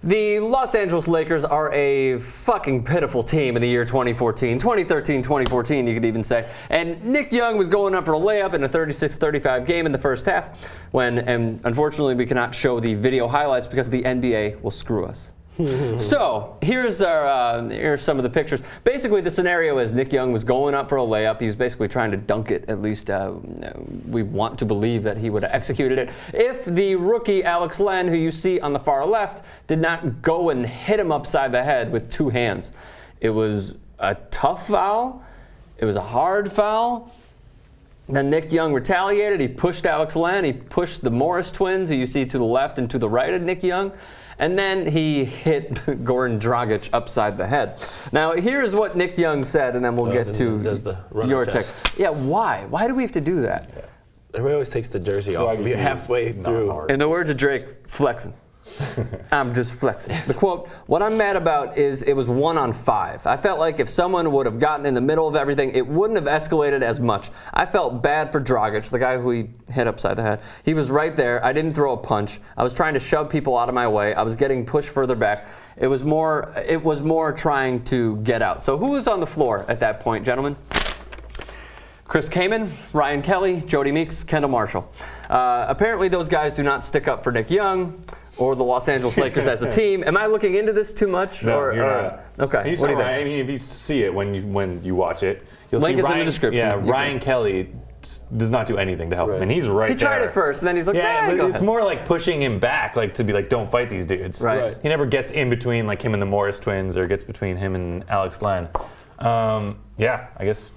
The Los Angeles Lakers are a fucking pitiful team in the year 2014. 2013, 2014, you could even say. And Nick Young was going up for a layup in a 36-35 game in the first half and unfortunately we cannot show the video highlights because the NBA will screw us. So here's some of the pictures. Basically, the scenario is Nick Young was going up for a layup. He was basically trying to dunk it. At least we want to believe that he would have executed it. If the rookie Alex Len, who you see on the far left, did not go and hit him upside the head with two hands. It was a tough foul. It was a hard foul. Then Nick Young retaliated. He pushed Alex Len. He pushed the Morris twins, who you see to the left and to the right of Nick Young. And then he hit Goran Dragic upside the head. Now, here's what Nick Young said, and then we'll get to your text. Yeah, why? Why do we have to do that? Yeah. Everybody always takes the jersey off halfway through. In the words of Drake, flexing. I'm just flexing. The quote, what I'm mad about is it was 1-on-5. I felt like if someone would have gotten in the middle of everything, it wouldn't have escalated as much. I felt bad for Dragic, the guy who he hit upside the head. He was right there. I didn't throw a punch. I was trying to shove people out of my way. I was getting pushed further back. It was more trying to get out. So who was on the floor at that point, gentlemen? Chris Kaman, Ryan Kelly, Jody Meeks, Kendall Marshall. Apparently those guys do not stick up for Nick Young or the Los Angeles Lakers as a team. Am I looking into this too much? No, you're not. Okay. What do you think? I mean, if you see it when you watch it, you'll Link see is Ryan, in the description. Yeah, Ryan Kelly does not do anything to help him, and he's right there. He tried it first, and then he's like, yeah, but go it's ahead. more like pushing him back, like to be like, don't fight these dudes. Right. He never gets in between like him and the Morris twins, or gets between him and Alex Len. Yeah, I guess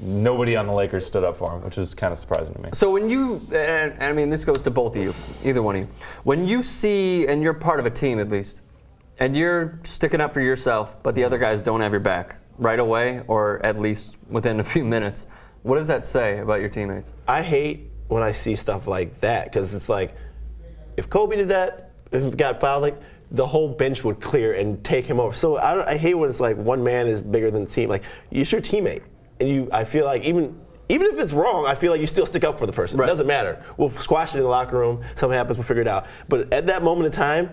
nobody on the Lakers stood up for him, which is kind of surprising to me. So when you, and I mean, this goes to both of you, either one of you. When you see, and you're part of a team at least, and you're sticking up for yourself, but the other guys don't have your back right away, or at least within a few minutes, what does that say about your teammates? I hate when I see stuff like that, because it's like, if Kobe did that, if he got fouled, like, the whole bench would clear and take him over. So I hate when it's like one man is bigger than the team. Like, it's your teammate. And I feel like even if it's wrong, I feel like you still stick up for the person. Right. It doesn't matter. We'll squash it in the locker room. Something happens, we'll figure it out. But at that moment in time,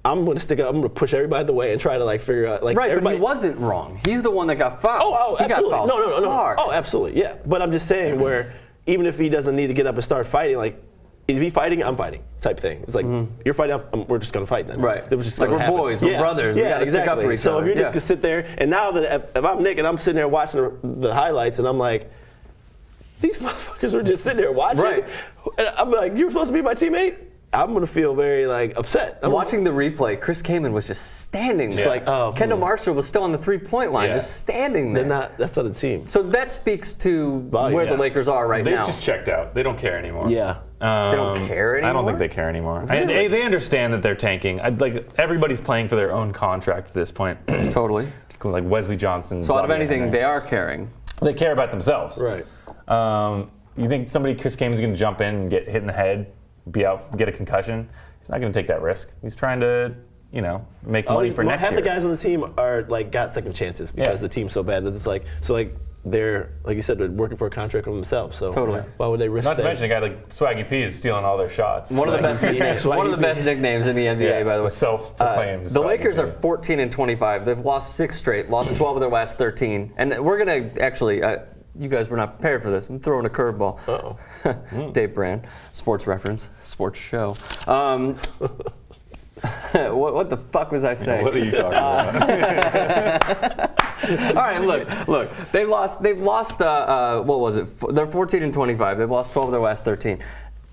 I'm going to stick up. I'm going to push everybody the way and try to like figure out. Like, right, but he wasn't wrong. He's the one that got fouled. Oh, absolutely. He got fouled hard. Oh, absolutely. Yeah. But I'm just saying where even if he doesn't need to get up and start fighting, like, if he's fighting, I'm fighting type thing. It's like, you're fighting, we're just going to fight then. Right. It was just like we're boys, we're brothers. Yeah, we gotta exactly. stick up for each so other. If you're just going to sit there, and now that if I'm Nick and I'm sitting there watching the highlights and I'm like, these motherfuckers are just sitting there watching. Right. And I'm like, you're supposed to be my teammate? I'm going to feel very like upset. I'm watching the replay, Chris Kaman was just standing there. Like, oh, Kendall Marshall was still on the three-point line, just standing there. That's not a team. So that speaks to where the Lakers are right now. They've just checked out. They don't care anymore. Yeah. They don't care anymore? I don't think they care anymore. Really? They understand that they're tanking. Like everybody's playing for their own contract at this point. Totally. Like Wesley Johnson. So out of anything, they are caring. They care about themselves. Right. You think Chris Kaman's going to jump in and get hit in the head, be out, get a concussion? He's not going to take that risk. He's trying to, make money for next year. Half the guys on the team are like got second chances because the team's so bad that it's like they're, like you said, they're working for a contract for themselves. So totally. Why would they risk that? Not to mention a guy like Swaggy P is stealing all their shots. One of the best nicknames. One of the best nicknames in the NBA, by the way. Self-proclaimed. The Lakers are 14-25. They've lost 6 straight, lost 12 of their last 13, and we're gonna actually. You guys were not prepared for this. I'm throwing a curveball. Uh-oh. Dave Brand, sports reference, sports show. What the fuck was I saying? What are you talking about? All right, look. They've lost. What was it? They're 14-25. They've lost 12 of their last 13.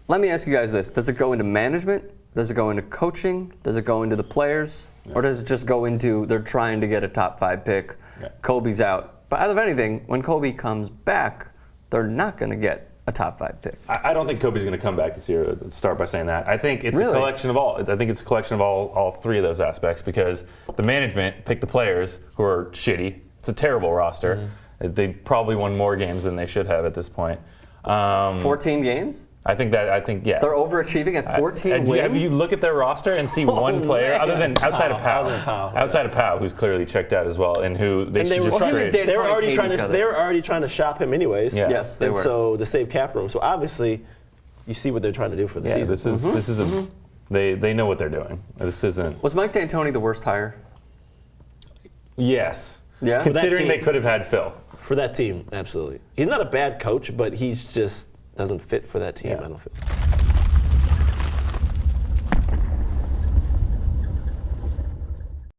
Let me ask you guys this: does it go into management? Does it go into coaching? Does it go into the players? Yeah. Or does it just go into they're trying to get a top 5 pick? Yeah. Kobe's out. But out of anything, when Kobe comes back, they're not going to get a top 5 pick. I don't think Kobe's going to come back this year. Let's start by saying that. I think it's a collection of all. I think it's a collection of all 3 of those aspects because the management picked the players who are shitty. It's a terrible roster. They probably won more games than they should have at this point. 14 games? I think, yeah. They're overachieving at 14 wins? Have you look at their roster and see one player, other than outside of Powell, who's clearly checked out as well, and who they should just trade. They were already trying to shop him anyways. Yeah. Yes, they were. So to save cap room. So obviously, you see what they're trying to do for the season. This is They know what they're doing. This isn't. Was Mike D'Antoni the worst hire? Yes. Yeah? Considering team. they could have had Phil. For that team, absolutely. He's not a bad coach, but he's just doesn't fit for that team, Yeah. I don't feel.